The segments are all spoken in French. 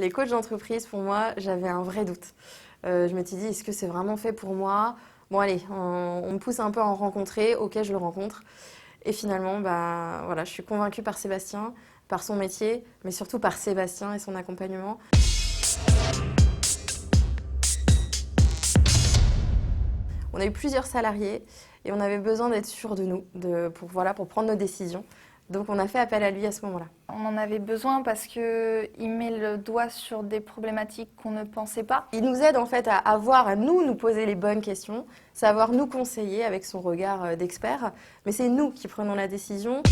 Les coachs d'entreprise, pour moi, j'avais un vrai doute. Je m'étais dit, est-ce que c'est vraiment fait pour moi? Bon, allez, on me pousse un peu à en rencontrer. Ok, je le rencontre. Et finalement, bah, voilà, je suis convaincue par Sébastien, par son métier, mais surtout par Sébastien et son accompagnement. On a eu plusieurs salariés et on avait besoin d'être sûr de nous pour prendre nos décisions. Donc on a fait appel à lui à ce moment-là. On en avait besoin parce qu'il met le doigt sur des problématiques qu'on ne pensait pas. Il nous aide en fait à nous poser les bonnes questions, savoir nous conseiller avec son regard d'expert, mais c'est nous qui prenons la décision.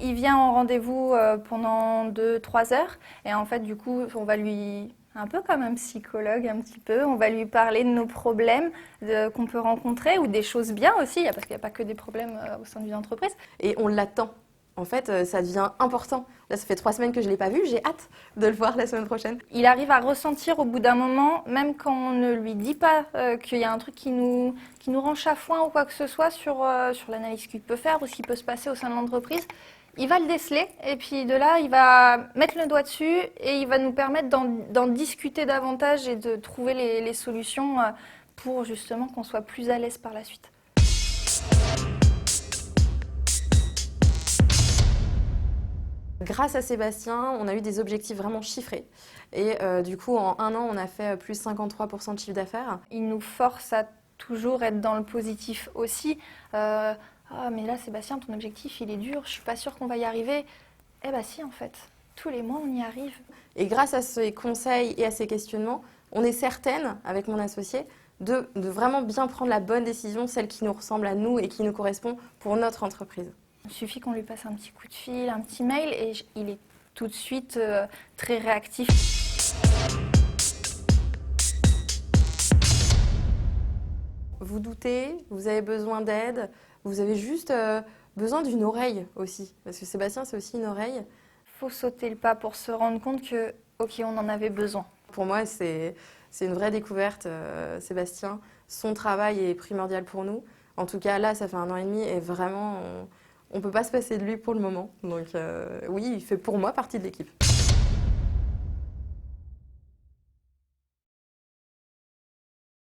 Il vient en rendez-vous pendant 2-3 heures et en fait du coup on va lui, un peu comme un psychologue un petit peu, on va lui parler de nos problèmes qu'on peut rencontrer ou des choses bien aussi, parce qu'il n'y a pas que des problèmes au sein d'une entreprise. Et on l'attend. En fait, ça devient important. Là, ça fait 3 semaines que je ne l'ai pas vu, j'ai hâte de le voir la semaine prochaine. Il arrive à ressentir au bout d'un moment, même quand on ne lui dit pas qu'il y a un truc qui nous rend chafouin ou quoi que ce soit sur l'analyse qu'il peut faire ou ce qui peut se passer au sein de l'entreprise. Il va le déceler et puis de là, il va mettre le doigt dessus et il va nous permettre d'en discuter davantage et de trouver les solutions pour justement qu'on soit plus à l'aise par la suite. Grâce à Sébastien, on a eu des objectifs vraiment chiffrés. Et du coup, en 1 an, on a fait plus 53% de chiffre d'affaires. Il nous force à toujours être dans le positif aussi. Ah, mais là, Sébastien, ton objectif, il est dur, je suis pas sûre qu'on va y arriver. Eh bien si, en fait, tous les mois, on y arrive. Et grâce à ces conseils et à ces questionnements, on est certaine, avec mon associé, de vraiment bien prendre la bonne décision, celle qui nous ressemble à nous et qui nous correspond pour notre entreprise. Il suffit qu'on lui passe un petit coup de fil, un petit mail, et il est tout de suite très réactif. Vous doutez, vous avez besoin d'aide, vous avez juste besoin d'une oreille aussi. Parce que Sébastien, c'est aussi une oreille. Il faut sauter le pas pour se rendre compte que, ok, on en avait besoin. Pour moi, c'est une vraie découverte, Sébastien. Son travail est primordial pour nous. En tout cas, là, ça fait 1 an et demi et vraiment, on ne peut pas se passer de lui pour le moment. Donc oui, il fait pour moi partie de l'équipe.